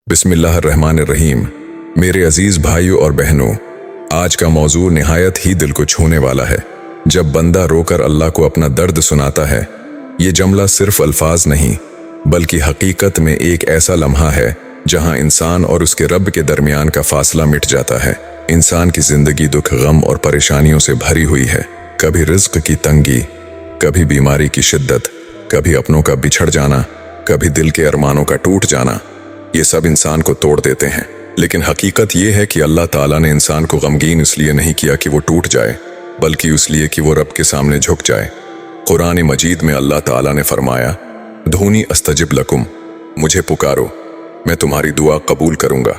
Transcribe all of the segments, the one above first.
बिस्मिल्लाहिर्रहमानिर्रहीम। मेरे अजीज भाइयों और बहनों, आज का मौजू निहायत ही दिल को छूने वाला है। जब बंदा रोकर अल्लाह को अपना दर्द सुनाता है, ये जुमला सिर्फ अल्फाज नहीं बल्कि हकीकत में एक ऐसा लम्हा है जहां इंसान और उसके रब के दरमियान का फासला मिट जाता है। इंसान की जिंदगी दुख, गम और परेशानियों से भरी हुई है। कभी रिज्क की तंगी, कभी बीमारी की शिद्दत, कभी अपनों का बिछड़ जाना, कभी दिल के अरमानों का टूट जाना। ये सब इंसान को तोड़ देते हैं, लेकिन हकीकत ये है कि अल्लाह ताला ने इंसान को गमगीन इसलिए नहीं किया कि वो टूट जाए, बल्कि इसलिए कि वो रब के सामने झुक जाए। कुरान मजीद में अल्लाह ताला ने फरमाया, धूनी अस्तजिब लकुम, मुझे पुकारो, मैं तुम्हारी दुआ कबूल करूंगा।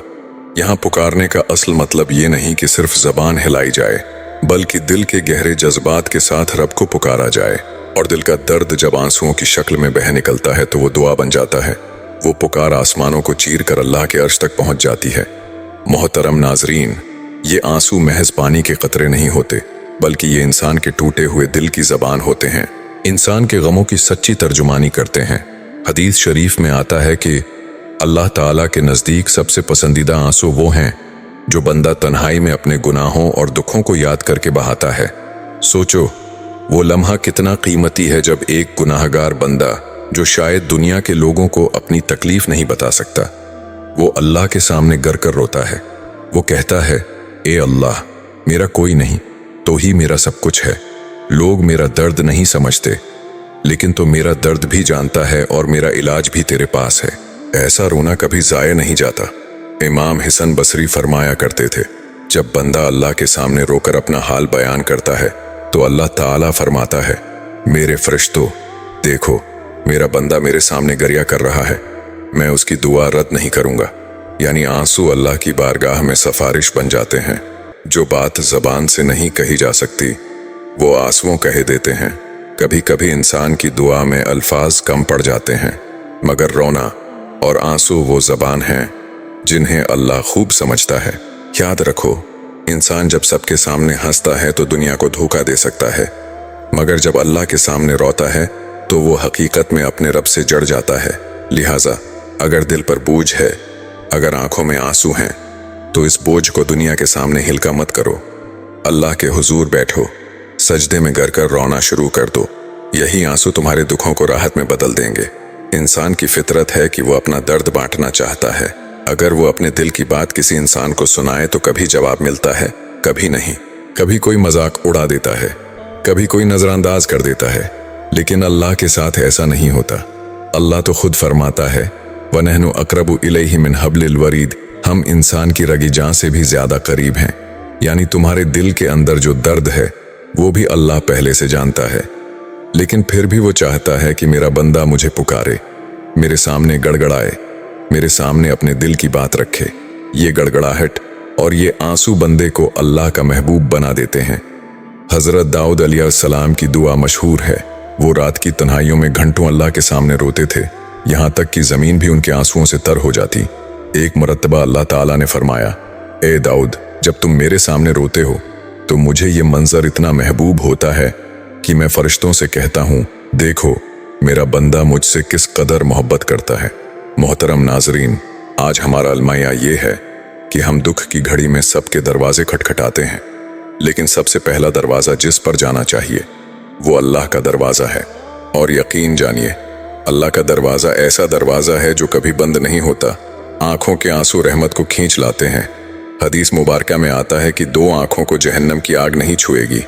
यहाँ पुकारने का असल मतलब ये नहीं कि सिर्फ जबान हिलाई जाए, बल्कि दिल के गहरे जज्बात के साथ रब को पुकारा जाए। और दिल का दर्द जब आंसुओं की शक्ल में बह निकलता है तो वो दुआ बन जाता है। वो पुकार आसमानों को चीर कर अल्लाह के अर्श तक पहुंच जाती है। मोहतरम नाजरीन, ये आंसू महज पानी के कतरे नहीं होते, बल्कि ये इंसान के टूटे हुए दिल की जबान होते हैं। इंसान के गमों की सच्ची तर्जुमानी करते हैं। हदीस शरीफ में आता है कि अल्लाह ताला के नज़दीक सबसे पसंदीदा आंसू वो हैं जो बंदा तन्हाई में अपने गुनाहों और दुखों को याद करके बहाता है। सोचो, वो लम्हा कितना कीमती है जब एक गुनाहगार बंदा, जो शायद दुनिया के लोगों को अपनी तकलीफ नहीं बता सकता, वो अल्लाह के सामने गर कर रोता है। वो कहता है, ए अल्लाह, मेरा कोई नहीं, तो ही मेरा सब कुछ है। लोग मेरा दर्द नहीं समझते, लेकिन तो मेरा दर्द भी जानता है और मेरा इलाज भी तेरे पास है। ऐसा रोना कभी जाया नहीं जाता। इमाम हसन बसरी फरमाया करते थे, जब बंदा अल्लाह के सामने रोकर अपना हाल बयान करता है तो अल्लाह ताला फरमाता है, मेरे फरिश्तों, देखो मेरा बंदा मेरे सामने गरिया कर रहा है, मैं उसकी दुआ रद्द नहीं करूंगा। यानी आंसू अल्लाह की बारगाह में सफारिश बन जाते हैं। जो बात जबान से नहीं कही जा सकती, वो आंसुओं कह देते हैं। कभी कभी इंसान की दुआ में अल्फाज कम पड़ जाते हैं, मगर रोना और आंसू वो जबान हैं जिन्हें अल्लाह खूब समझता है। याद रखो, इंसान जब सबके सामने हंसता है तो दुनिया को धोखा दे सकता है, मगर जब अल्लाह के सामने रोता है तो वो हकीकत में अपने रब से जड़ जाता है। लिहाजा अगर दिल पर बोझ है, अगर आंखों में आंसू हैं, तो इस बोझ को दुनिया के सामने हिल्का मत करो। अल्लाह के हुजूर बैठो, सजदे में गर कर रोना शुरू कर दो। यही आंसू तुम्हारे दुखों को राहत में बदल देंगे। इंसान की फितरत है कि वो अपना दर्द बांटना चाहता है। अगर वो अपने दिल की बात किसी इंसान को सुनाए तो कभी जवाब मिलता है, कभी नहीं। कभी कोई मजाक उड़ा देता है, कभी कोई नजरअंदाज कर देता है, लेकिन अल्लाह के साथ ऐसा नहीं होता। अल्लाह तो खुद फरमाता है, वनहनु अक़रबु इलैहि मिन हब्लिल वरीद, हम इंसान की रगी जान से भी ज्यादा करीब हैं। यानी तुम्हारे दिल के अंदर जो दर्द है वो भी अल्लाह पहले से जानता है, लेकिन फिर भी वो चाहता है कि मेरा बंदा मुझे पुकारे, मेरे सामने गड़गड़ाए, मेरे सामने अपने दिल की बात रखे। ये गड़गड़ाहट और ये आंसू बंदे को अल्लाह का महबूब बना देते हैं। हजरत दाऊद अलैहिस्सलाम की दुआ मशहूर है। वो रात की तन्हाइयों में घंटों अल्लाह के सामने रोते थे, यहाँ तक कि जमीन भी उनके आंसुओं से तर हो जाती। एक मरतबा अल्लाह ताला ने फरमाया, ए दाऊद, जब तुम मेरे सामने रोते हो तो मुझे ये मंजर इतना महबूब होता है कि मैं फरिश्तों से कहता हूँ, देखो मेरा बंदा मुझसे किस कदर मोहब्बत करता है। मोहतरम नाजरीन, आज हमारा अलमाया ये है कि हम दुख की घड़ी में सबके दरवाजे खटखटाते हैं, लेकिन सबसे पहला दरवाजा जिस पर जाना चाहिए वो अल्लाह का दरवाजा है। और यकीन जानिए, अल्लाह का दरवाजा ऐसा दरवाजा है जो कभी बंद नहीं होता। आंखों के आंसू रहमत को खींच लाते हैं। हदीस मुबारका में आता है कि दो आंखों को जहन्नम की आग नहीं छुएगी।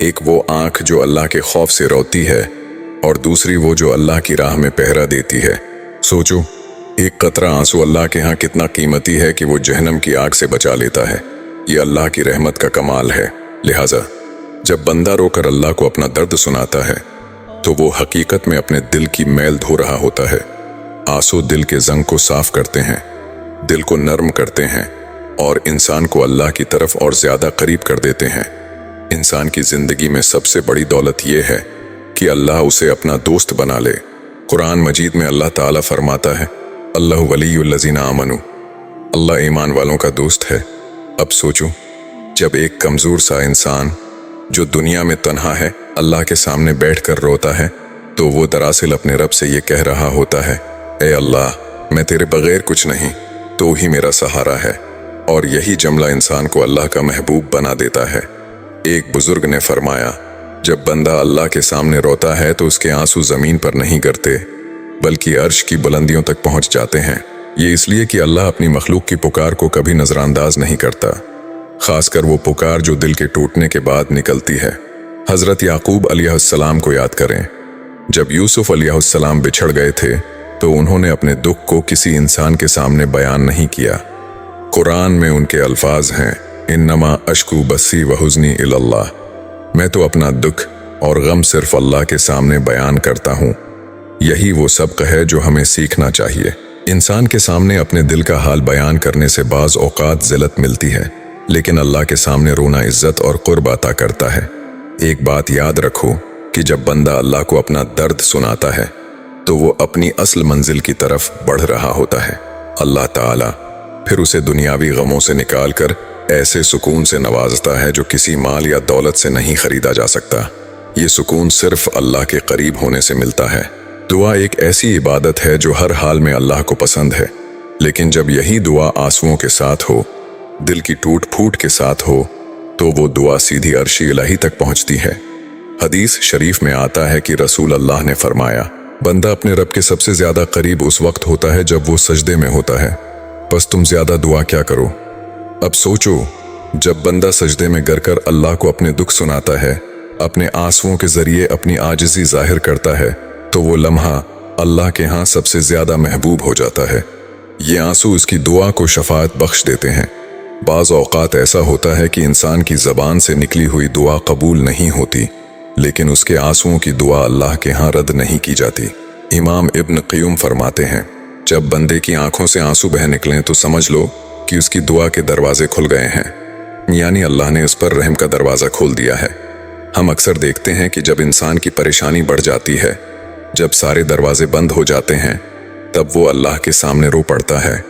एक वो आंख जो अल्लाह के खौफ से रोती है, और दूसरी वो जो अल्लाह की राह में पहरा देती है। सोचो, एक कतरा आंसू अल्लाह के यहाँ कितना कीमती है कि वो जहन्नम की आग से बचा लेता है। ये अल्लाह की रहमत का कमाल है। लिहाजा जब बंदा रोकर अल्लाह को अपना दर्द सुनाता है तो वो हकीकत में अपने दिल की मैल धो रहा होता है। आंसू दिल के जंग को साफ करते हैं, दिल को नर्म करते हैं और इंसान को अल्लाह की तरफ और ज्यादा करीब कर देते हैं। इंसान की जिंदगी में सबसे बड़ी दौलत ये है कि अल्लाह उसे अपना दोस्त बना ले। कुरान मजीद में अल्लाह ताला फरमाता है, अल्लाहु वलियुल्लज़ीना आमनू, अल्लाह ईमान वालों का दोस्त है। अब सोचो, जब एक कमजोर सा इंसान जो दुनिया में तन्हा है अल्लाह के सामने बैठकर रोता है, तो वो दरअसल अपने रब से ये कह रहा होता है, ए अल्लाह, मैं तेरे बगैर कुछ नहीं, तो ही मेरा सहारा है। और यही जुमला इंसान को अल्लाह का महबूब बना देता है। एक बुजुर्ग ने फरमाया, जब बंदा अल्लाह के सामने रोता है तो उसके आंसू जमीन पर नहीं गिरते बल्कि अर्श की बुलंदियों तक पहुंच जाते हैं। ये इसलिए कि अल्लाह अपनी मखलूक की पुकार को कभी नजरअंदाज नहीं करता, खासकर वो पुकार जो दिल के टूटने के बाद निकलती है। हजरत याकूब अलैहिस्सलाम को याद करें। जब यूसुफ अलैहिस्सलाम बिछड़ गए थे तो उन्होंने अपने दुख को किसी इंसान के सामने बयान नहीं किया। कुरान में उनके अल्फाज हैं, इन्नमा अश्कू बस्सी व हुज़्नी इलल्लाह, मैं तो अपना दुख और गम सिर्फ अल्लाह के सामने बयान करता हूँ। यही वो सबक है जो हमें सीखना चाहिए। इंसान के सामने अपने दिल का हाल बयान करने से बाज़ औक़ात ज़िल्लत मिलती है, लेकिन अल्लाह के सामने रोना इज्जत और क़ुर्ब अता करता है। एक बात याद रखो कि जब बंदा अल्लाह को अपना दर्द सुनाता है तो वो अपनी असल मंजिल की तरफ बढ़ रहा होता है। अल्लाह ताला फिर उसे दुनियावी गमों से निकालकर ऐसे सुकून से नवाजता है जो किसी माल या दौलत से नहीं खरीदा जा सकता। ये सुकून सिर्फ अल्लाह के करीब होने से मिलता है। दुआ एक ऐसी इबादत है जो हर हाल में अल्लाह को पसंद है, लेकिन जब यही दुआ आंसुओं के साथ हो, दिल की टूट फूट के साथ हो, तो वो दुआ सीधी अर्शी इलाही तक पहुंचती है। हदीस शरीफ में आता है कि रसूल अल्लाह ने फरमाया, बंदा अपने रब के सबसे ज्यादा करीब उस वक्त होता है जब वो सजदे में होता है। बस तुम ज्यादा दुआ क्या करो। अब सोचो, जब बंदा सजदे में गिर कर अल्लाह को अपने दुख सुनाता है, अपने आंसुओं के जरिए अपनी आजिज़ी जाहिर करता है, तो वो लम्हा अल्लाह के यहाँ सबसे ज्यादा महबूब हो जाता है। ये आंसू उसकी दुआ को शफाअत बख्श देते हैं। बाज़ औक़ात ऐसा होता है कि इंसान की ज़बान से निकली हुई दुआ कबूल नहीं होती, लेकिन उसके आंसुओं की दुआ अल्लाह के यहाँ रद्द नहीं की जाती। इमाम इब्न क़य्यूम फरमाते हैं, जब बंदे की आंखों से आंसू बह निकलें तो समझ लो कि उसकी दुआ के दरवाजे खुल गए हैं, यानी अल्लाह ने उस पर रहम का दरवाज़ा खोल दिया है। हम अक्सर देखते हैं कि जब इंसान की परेशानी बढ़ जाती है, जब सारे दरवाजे बंद हो जाते हैं, तब वो अल्लाह के सामने रो पड़ता है।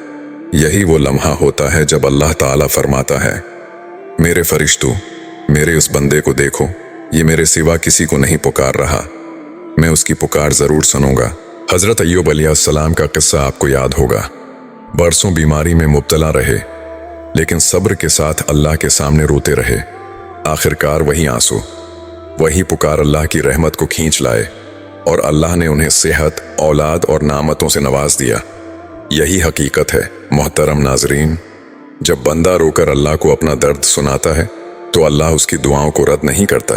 यही वो लम्हा होता है जब अल्लाह ताला फरमाता है, मेरे फरिश्तों, मेरे उस बंदे को देखो, ये मेरे सिवा किसी को नहीं पुकार रहा, मैं उसकी पुकार जरूर सुनूंगा। हजरत अय्यूब अलैहिस्सलाम का किस्सा आपको याद होगा। बरसों बीमारी में मुब्तला रहे, लेकिन सब्र के साथ अल्लाह के सामने रोते रहे। आखिरकार वही आंसू, वही पुकार अल्लाह की रहमत को खींच लाए और अल्लाह ने उन्हें सेहत, औलाद और नामतों से नवाज दिया। यही हकीकत है मोहतरम नाजरीन। जब बंदा रोकर अल्लाह को अपना दर्द सुनाता है तो अल्लाह उसकी दुआओं को रद्द नहीं करता।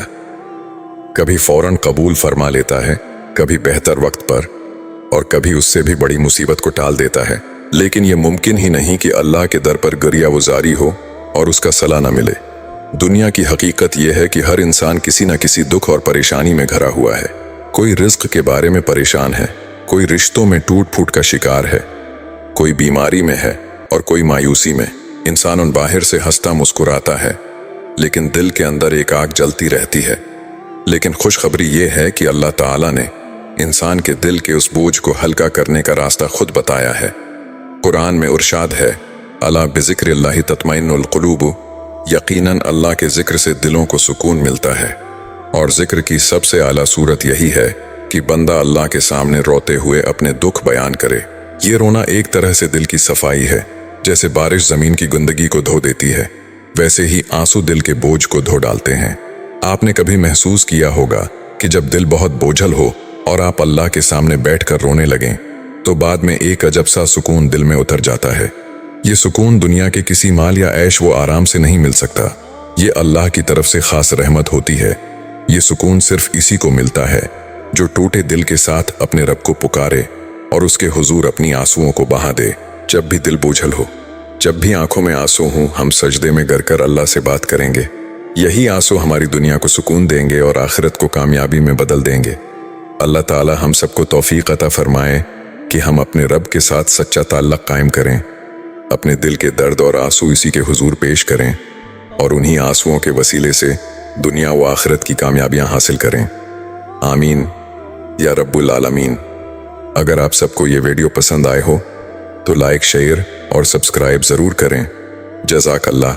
कभी फौरन कबूल फरमा लेता है, कभी बेहतर वक्त पर, और कभी उससे भी बड़ी मुसीबत को टाल देता है। लेकिन यह मुमकिन ही नहीं कि अल्लाह के दर पर गरिया गुजारी हो और उसका सला न मिले। दुनिया की हकीकत यह है कि हर इंसान किसी न किसी दुख और परेशानी में घिरा हुआ है। कोई रिज्क के बारे में परेशान है, कोई रिश्तों में टूट फूट का शिकार है, कोई बीमारी में है और कोई मायूसी में। इंसान उन बाहर से हंसता मुस्कुराता है, लेकिन दिल के अंदर एक आग जलती रहती है। लेकिन खुशखबरी ये है कि अल्लाह ताला ने इंसान के दिल के उस बोझ को हल्का करने का रास्ता खुद बताया है। कुरान में इरशाद है, अला बिज़िक्रिल्लाहि तत्मइन्नुल क़ुलूब, यकीनन अल्लाह के जिक्र से दिलों को सुकून मिलता है। और जिक्र की सबसे आला सूरत यही है कि बंदा अल्लाह के सामने रोते हुए अपने दुख बयान करे। ये रोना एक तरह से दिल की सफाई है। जैसे बारिश जमीन की गंदगी को धो देती है, वैसे ही आंसू दिल के बोझ को धो डालते हैं। आपने कभी महसूस किया होगा कि जब दिल बहुत बोझल हो और आप अल्लाह के सामने बैठकर रोने लगें, तो बाद में एक अजब सा सुकून दिल में उतर जाता है। ये सुकून दुनिया के किसी माल या ऐश वो आराम से नहीं मिल सकता। ये अल्लाह की तरफ से खास रहमत होती है। ये सुकून सिर्फ इसी को मिलता है जो टूटे दिल के साथ अपने रब को पुकारे और उसके हुजूर अपनी आंसुओं को बहा दे। जब भी दिल बोझल हो, जब भी आंखों में आंसू हों, हम सजदे में गिर कर अल्लाह से बात करेंगे। यही आंसू हमारी दुनिया को सुकून देंगे और आखिरत को कामयाबी में बदल देंगे। अल्लाह ताला हम सबको तौफीक अता फरमाए कि हम अपने रब के साथ सच्चा ताल्लुक़ कायम करें, अपने दिल के दर्द और आंसू इसी के हुजूर पेश करें और उन्हीं आंसुओं के वसीले से दुनिया व आखिरत की कामयाबियां हासिल करें। आमीन या रब्बुल आलमीन। अगर आप सबको ये वीडियो पसंद आए हो तो लाइक, शेयर और सब्सक्राइब ज़रूर करें। जज़ाकल्लाह।